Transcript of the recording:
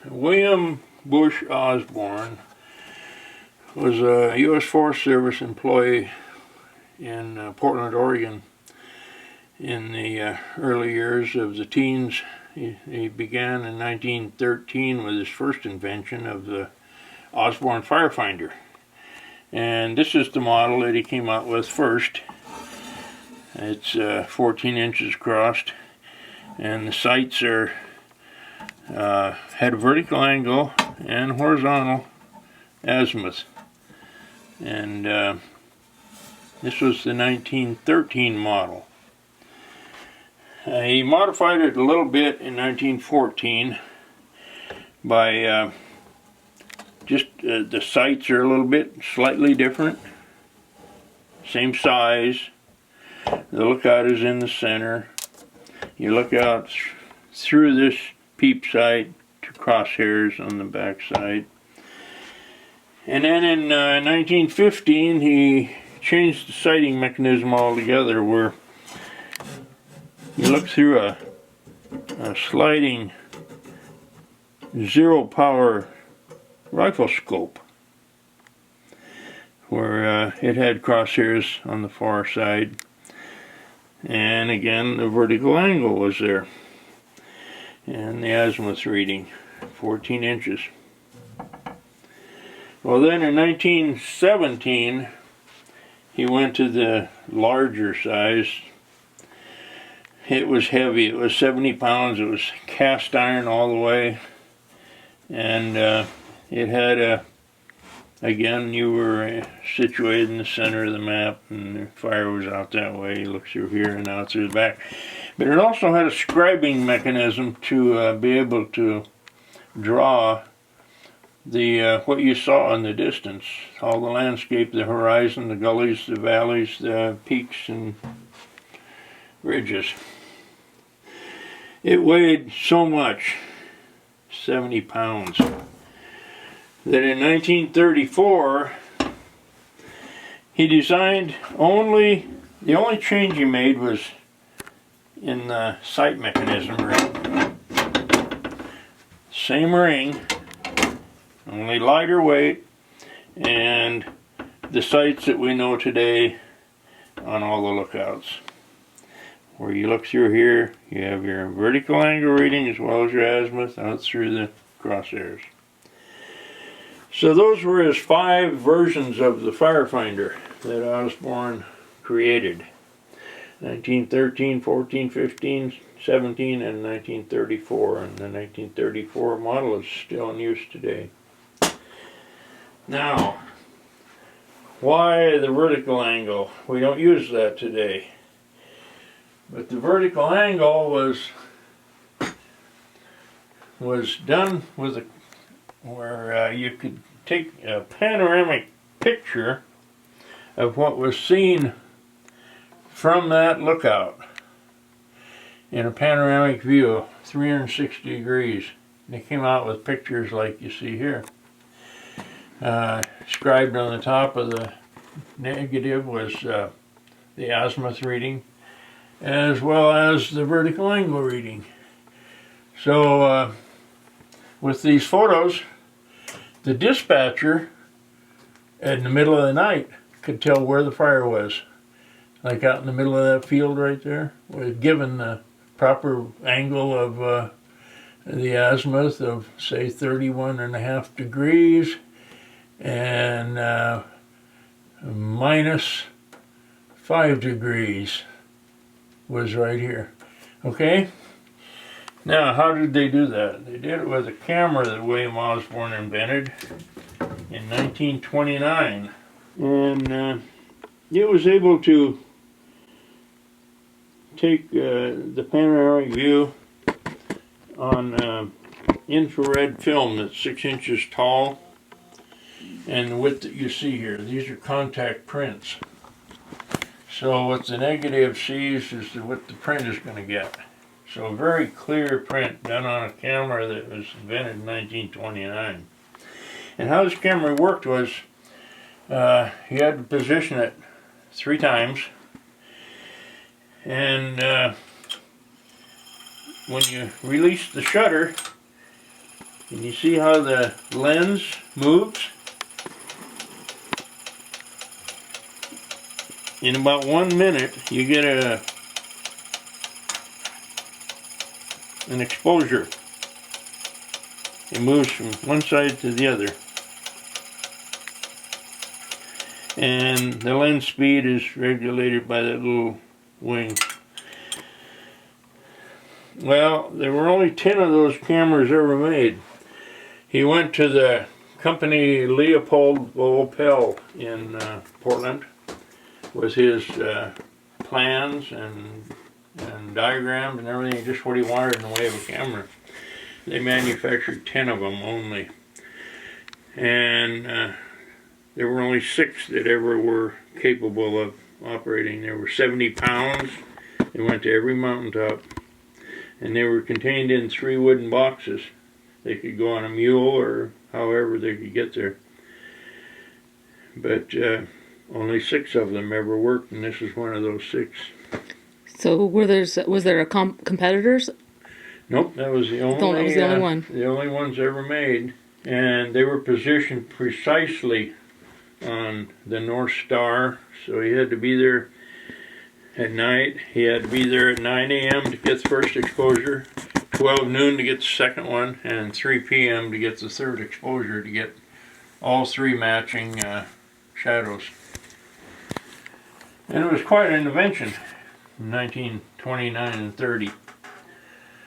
William Bush Osborne was a U.S. Forest Service employee in Portland, Oregon in the early years of the teens. He began in 1913 with his first invention of the Osborne Firefinder. And this is the model that he came out with first. It's 14 inches across, and the sights are had a vertical angle and horizontal azimuth. And this was the 1913 model. He modified it a little bit in 1914 by just the sights are a little bit slightly different. Same size. The lookout is in the center. You look out through this peep sight to crosshairs on the back side. And then in 1915 he changed the sighting mechanism altogether, where you look through a sliding zero power rifle scope, where it had crosshairs on the far side, and again the vertical angle was there, and the azimuth reading 14 inches. Well, then in 1917 he went to the larger size. It was heavy. It was 70 pounds. It was cast iron all the way, and it had again, you were situated in the center of the map, and the fire was out that way. You look through here and out through the back. But it also had a scribing mechanism to be able to draw the what you saw in the distance, all the landscape, the horizon, the gullies, the valleys, the peaks and ridges. It weighed so much, 70 pounds, that in 1934 he designed the only change he made was in the sight mechanism ring. Same ring, only lighter weight, and the sights that we know today on all the lookouts. Where you look through here, you have your vertical angle reading as well as your azimuth out through the crosshairs. So those were his 5 versions of the Firefinder that Osborne created. 1913, 14, 15, 17, and 1934. And the 1934 model is still in use today. Now, why the vertical angle? We don't use that today. But the vertical angle was done with where you could take a panoramic picture of what was seen from that lookout in a panoramic view, 360 degrees. And they came out with pictures like you see here. Scribed on the top of the negative was the azimuth reading, as well as the vertical angle reading. So with these photos, the dispatcher in the middle of the night could tell where the fire was. Like out in the middle of that field right there, given the proper angle of the azimuth of, say, 31.5 degrees and minus 5 degrees was right here. Okay? Now, how did they do that? They did it with a camera that William Osborne invented in 1929. And it was able to take the panoramic view on infrared film that's 6 inches tall, and the width that you see here. These are contact prints. So what the negative sees is what the print is going to get. So a very clear print done on a camera that was invented in 1929. And how this camera worked was you had to position it 3 times, and when you release the shutter, And you see how the lens moves? In about 1 minute, you get an exposure. It moves from one side to the other. And the lens speed is regulated by that little wing. Well, there were only 10 of those cameras ever made. He went to the company Leopold Opel in Portland with his plans and diagrams and everything, just what he wanted in the way of a camera. They manufactured 10 of them only. And there were only 6 that ever were capable of operating. They were 70 pounds. They went to every mountaintop. And they were contained in 3 wooden boxes. They could go on a mule or however they could get there. But only 6 of them ever worked, and this was one of those 6. So was there competitors? Nope, that was the only, that was the only one. The only ones ever made. And they were positioned precisely on the North Star, so he had to be there at night. He had to be there at 9 a.m. to get the first exposure, 12 noon to get the second one, and 3 p.m. to get the third exposure, to get all 3 matching shadows. And it was quite an invention in 1929 and 30.